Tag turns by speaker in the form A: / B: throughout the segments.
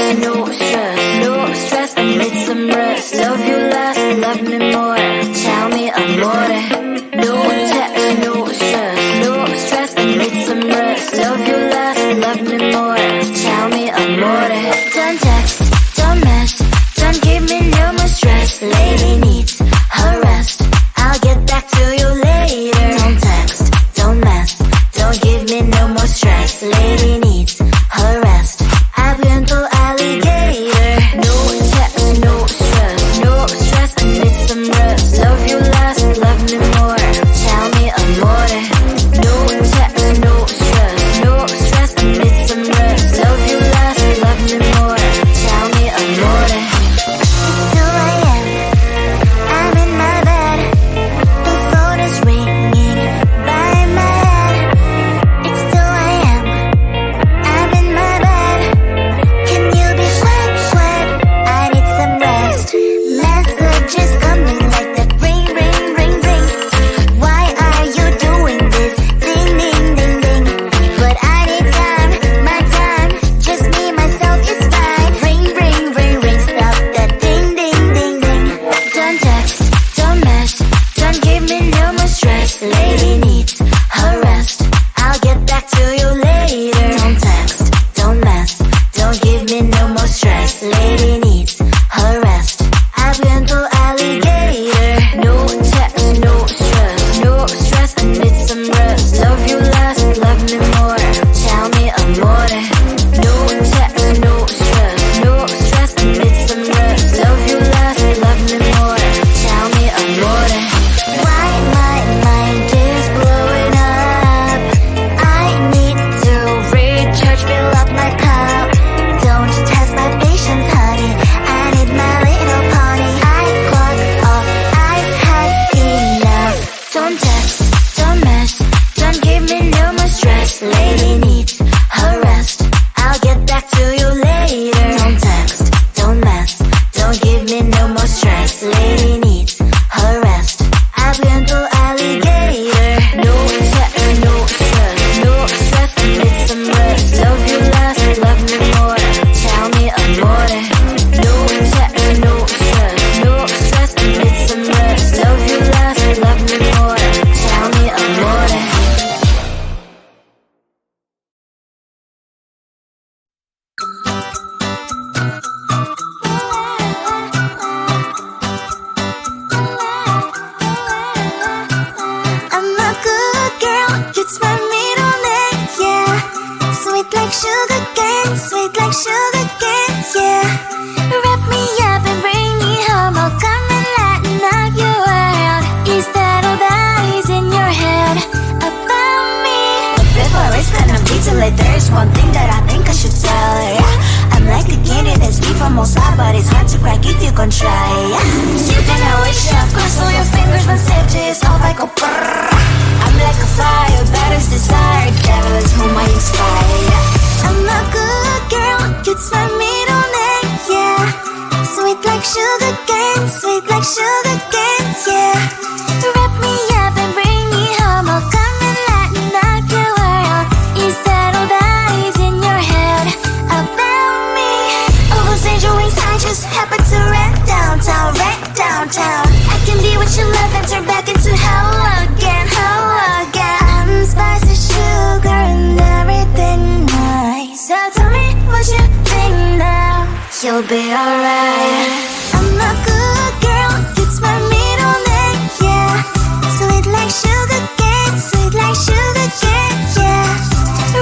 A: text, no stress, no stress, I need some rest. Love you less, love me more, tell me amore. No text, no stress, no stress, I need some rest. Love you less, love me more, tell me amore. Don't text, don't mess, don't give me no more stress. Lady needs her rest, I'll get back to you later. Don't text, don't mess, don't give me no more stress. Lady needs her rest, aviento alligator. No text, no stress, no stress, I need some rest. Love you less, love me more, tell me amore. No text, no stress, no stress, I need some rest. Love you less, love me more, tell me amore. It's 2 a.m., I'm in my bed, the phone is ringing by my head. It's 2 a.m., I'm in my bed, can you be sweat? I need some rest. Messages coming like that, ring, ring, ring, ring. Why are you doing this? Ding, ding, ding, ding. But I need time, my time, just me, myself is fine. Ring, ring, ring, ring, stop that ding, ding, ding, ding. Don't text, don't mess, don't give me no more stress. Lady needs her rest, I'll get back to you later. Don't text, don't mess, don't give me no more stress. Lady needs her rest, aviento alligator. No text, no stress, no stress, I need some rest. Love you less, love me more, tell me amore. No text, no stress, no stress, I need some rest. Love you less, love me more, tell me amore. Why my mind is blowing up, I need to recharge, fill up my cup. Don't test my patience, honey, I need my little pony. I clock off, I've had enough. Don't text, don't mess, don't give me no more stress. Lady needs her rest, I'll get back to you later. Don't text, don't mess, don't give me no more stress. Lady needs her rest, aviento alligator. No text, no stress, no stress, I need some rest. Love you less, love me more, tell me amore. No text, no stress, no stress, I need some rest. Love you less, love me more, tell me amore. I'm a good girl, it's my middle name, yeah. Sweet like sugar cane, sweet like sugar cane, yeah. Wrap me up and bring me home, I'll come and lighten up your world. Is that all that is in your head about me? But before I start no detail, there's one thing that I think I should tell her, yeah. I'm like a candy that's deep from outside, but it's hard to crack if you can try, yeah. You can always shove, cross all your fingers when safety is off, I go brrrr. I'm like a fire, batter's desire, devil is whom I inspire, yeah. I'm a good girl, it's my middle name, yeah. Sweet like sugar cane, sweet like sugar cane, yeah. Wrap me up and bring me home, I'll come and lighten up your world. Is that all that is in your head about me? All those angel wings I just happen to rent downtown, rent downtown. I can be what you love and turn back into hell again, hell again. I'm spicy sugar and everything nice. So tell me what you think now, you'll be alright. I'm a good girl, it's my middle name, yeah. Sweet like sugar cane, sweet like sugar cane, yeah.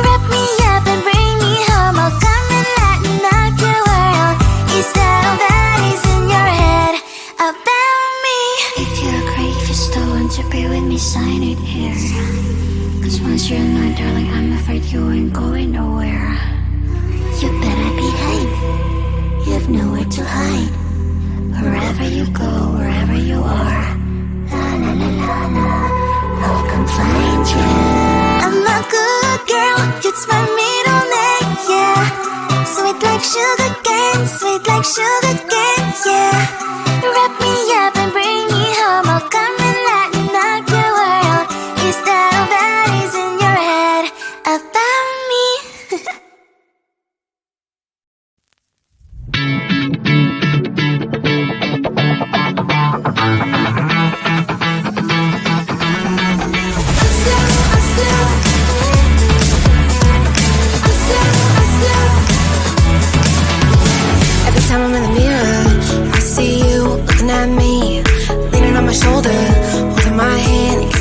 A: Wrap me up and bring me home, I'll come and lighten up your world. Is that all that is in your head about me? If you're great, if you're still want to be with me, sign it here. Cause once you're mine, darling, I'm afraid you ain't going nowhere. You better behave, you have nowhere to hide. Wherever you go, wherever you are, la la la la la, I'll come find you. I'm a good girl, it's my middle name, yeah. Sweet like sugar cane, sweet like sugar cane, yeah. Wrap me up and bring me home, I'll come and lighten up your world. Is that all that is in your head about me?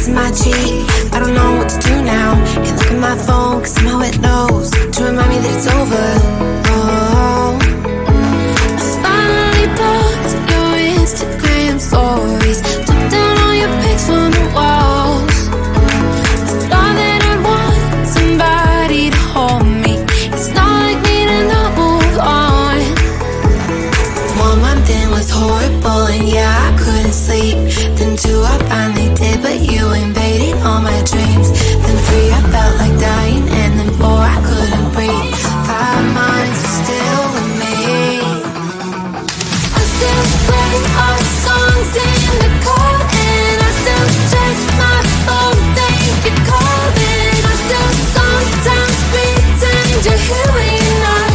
B: kissing my cheek. I don't know what to do now. Can't look at my phone, cause somehow it knows to remind me that it's over. Oh, I finally blocked your Instagram stories, took down all your pics from the walls. I thought that I'd want somebody to hold me. It's not like me to not move on. 1 month in was horrible, and yeah, I couldn't sleep. Then 2, I finally did, but you invaded all my dreams. Then 3, I felt like dying, and then 4, I couldn't breathe. 5 months, you're still with me. I still play our songs in the car, and I still check my phone, think you're calling. I still sometimes pretend you're here when you're not.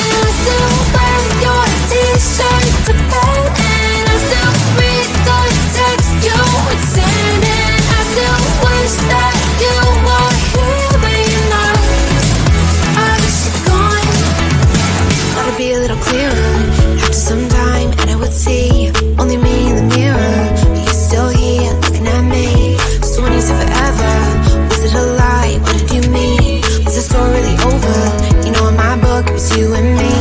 B: And I still wear your t-shirt to bed, and I still read the text you would send, and I still wish that you were here when you're not. I wish you're gone. Thought it'd be a little clearer after some time, and I would see only me in the mirror, but you're still here looking at me. So when you said forever, was it a lie? What did you mean? Was the story really over? You know, in my book, it was you and me.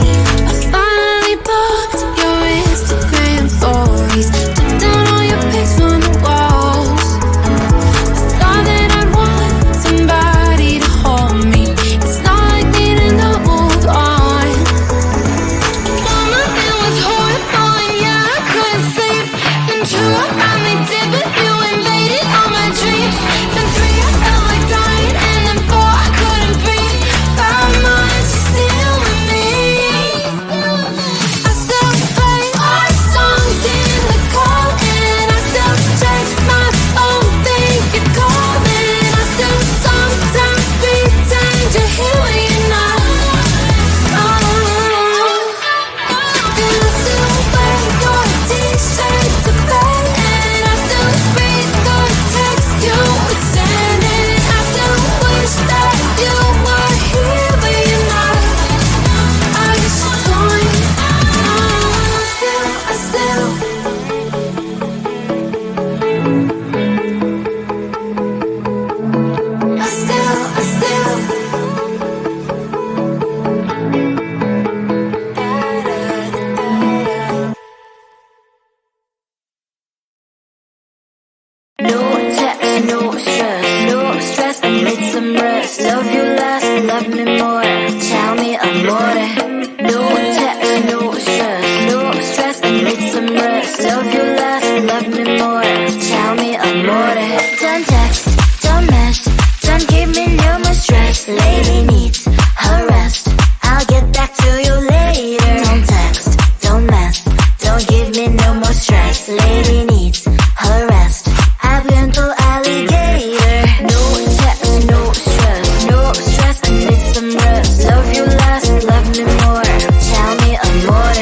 B: I finally blocked your Instagram stories, took down all your pics from the walls. I thought that I'd want somebody to hold me. It's not like me to not move on. 1 month it was horrible, and yeah, I couldn't sleep. Then 2, I finally did, but you invaded all my dreams. Then 3, I felt like dying, and then 4, I couldn't breathe. 5 months, you're still with me. I still play our songs in the car, and I still check my phone, think you're calling. I still sometimes pretend you're here when you're not. And I still wear your t-shirt to bed, and I still read the text you would send, and I still wish that you were here when you're not. I wish you're gone. I still
A: No text, no stress, I need some rest. Love you less, love me more, tell me amore. No text, no stress, I need some rest. Love you less, love me more, tell me amore. Don't text, don't mess, don't give me no more stress. Lady needs her rest, I'll get back to you later. Don't text, don't mess, don't give me no more stress. Lady needs her rest, I've been to alligator. No text, no stress, I need some rest. Love you less, love me more, tell me amore.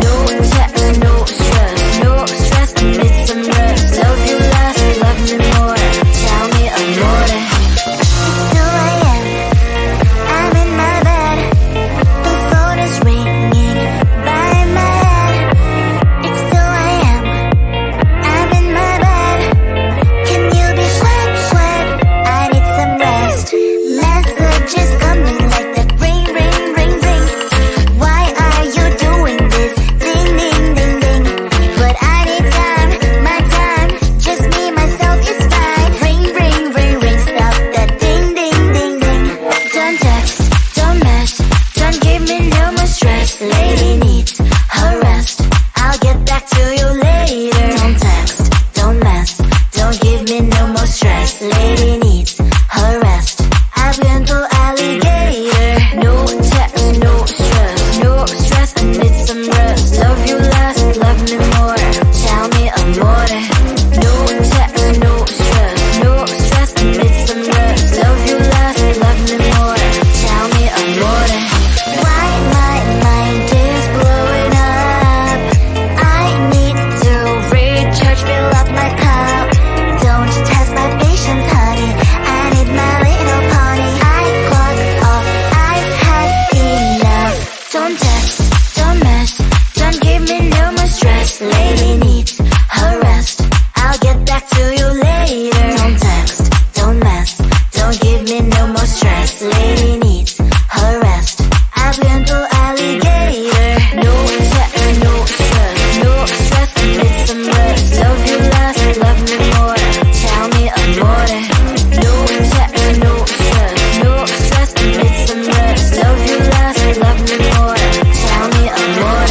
A: No text, no stress, I need some rest. Love you less, love me more, tell me amore. It's 2 a.m., I'm in my bed, the phone is ringing by my head. It's 2 a.m., I'm in my bed, can you be sweat? I need some rest. Messages coming like that, ring, ring, ring, ring. Why are you doing this? Ding, ding, ding, ding. But I need time, my time, just me, myself is fine. Ring, ring, ring, ring, stop that ding, ding, ding, ding. Don't text, don't mess, don't give me no more stress. Lady needs her rest, I'll get back to you later. Don't text, don't mess, don't give me no more stress. Lady needs her rest, I've been to alligator. dress. Lady needs her rest. Aviento alligator. No tech, no stress. No stress, need some rest. Love you less, love me more. Tell me amore. No tech, no stress. No stress, need some rest. Love you less, love me more. Tell me amore.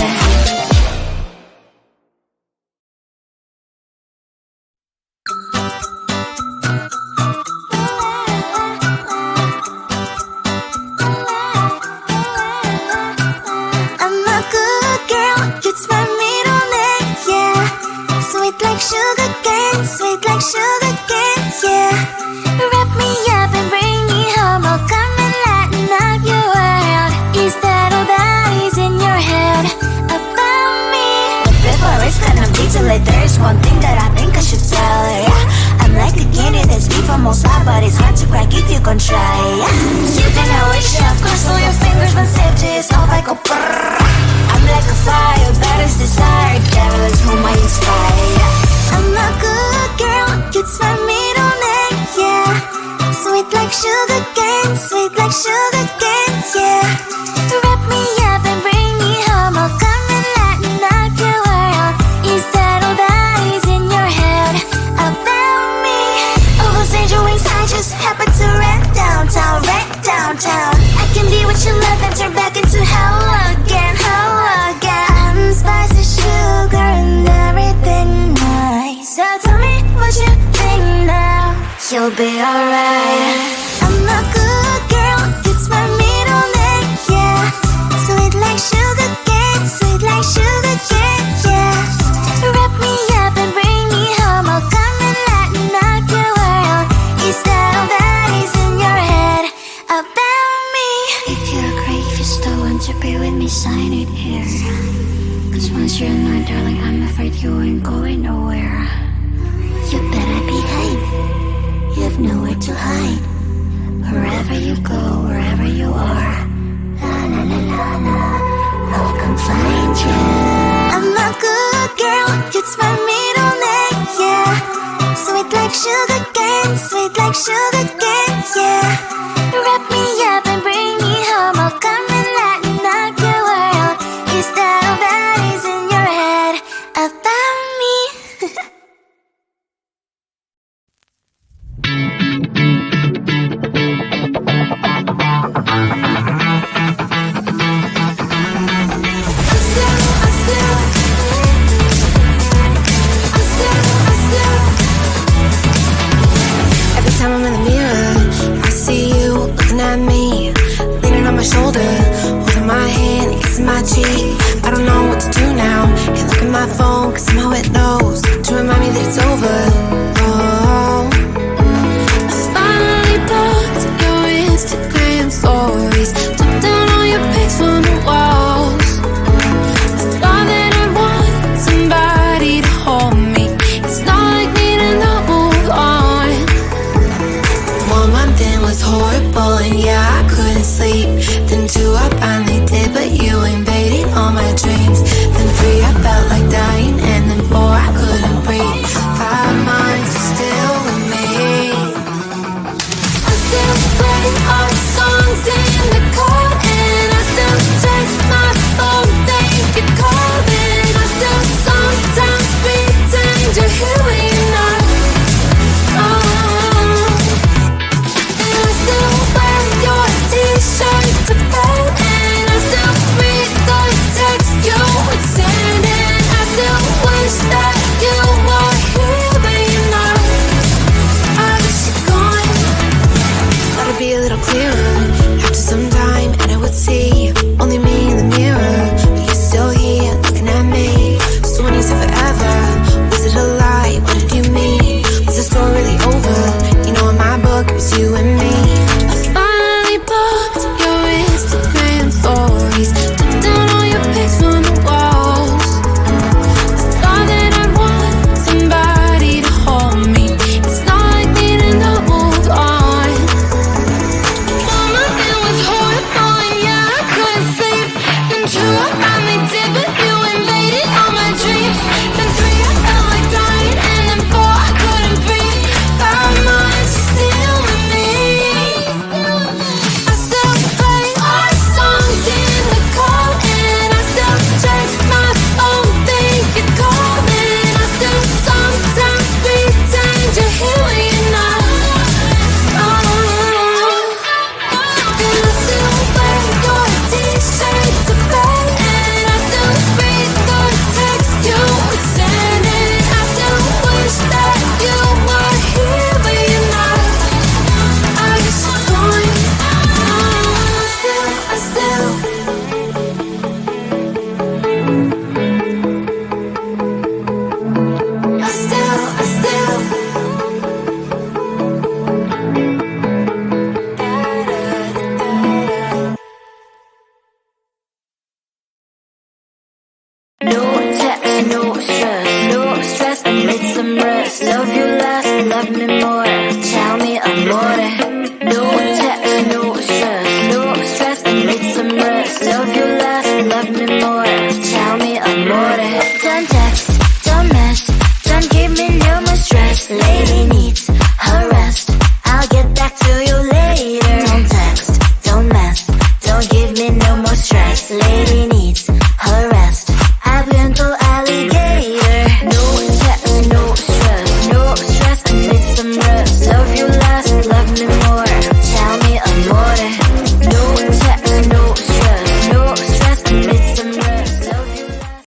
B: I'm a good girl, it's my middle name, yeah. Sweet like sugar cane, sweet like sugar cane, yeah. Wrap me up and bring me home, I'll come and lighten up your world. Is that all that is in your head about me?
A: Before it's gonna be too late, there's one thing that I think I should tell her, yeah. I'm like a candy that's deep from outside, but it's hard to crack if you can try, yeah. You can always shove, cross all your fingers when safety is off, I go brrrr. I'm like a fire, that is desire, devil is whom I inspire, yeah.
B: I'm a good girl, it's my middle name, yeah. Sweet like sugar cane, sweet like sugar cane, yeah. Wrap me up and bring me home, I'll come and lighten up your world. Is that all that is in your head about me? All those angel wings I just happen to rent downtown, rent downtown. I can be what you love and turn back into hell again, hell again. Spicy sugar and everything nice. So tell me what you think now.
A: You'll be alright.
B: I'm a good girl, it's my middle name, yeah. Sweet like sugar cane, sweet like sugar cane, yeah. Wrap me up and bring me home, I'll come and lighten up your world. Is that all that is in your head about me?
A: If you're great, if you still want to be with me, sign it here. Cause once you're not, darling, I'm afraid you ain't going nowhere. You better behave, you have nowhere to hide. Wherever you go, wherever you are, la la la la la, I'll come find you.
B: I'm a good girl, it's my middle name, yeah. Sweet like sugar cane, sweet like sugar cane, yeah. Wrap me up and bring me home, I'll come and lighten up your world. Is that all that is in your head about me?
C: Every time I'm in the mirror, I see you looking at me, leaning on my shoulder, holding my hand, kissing my cheek.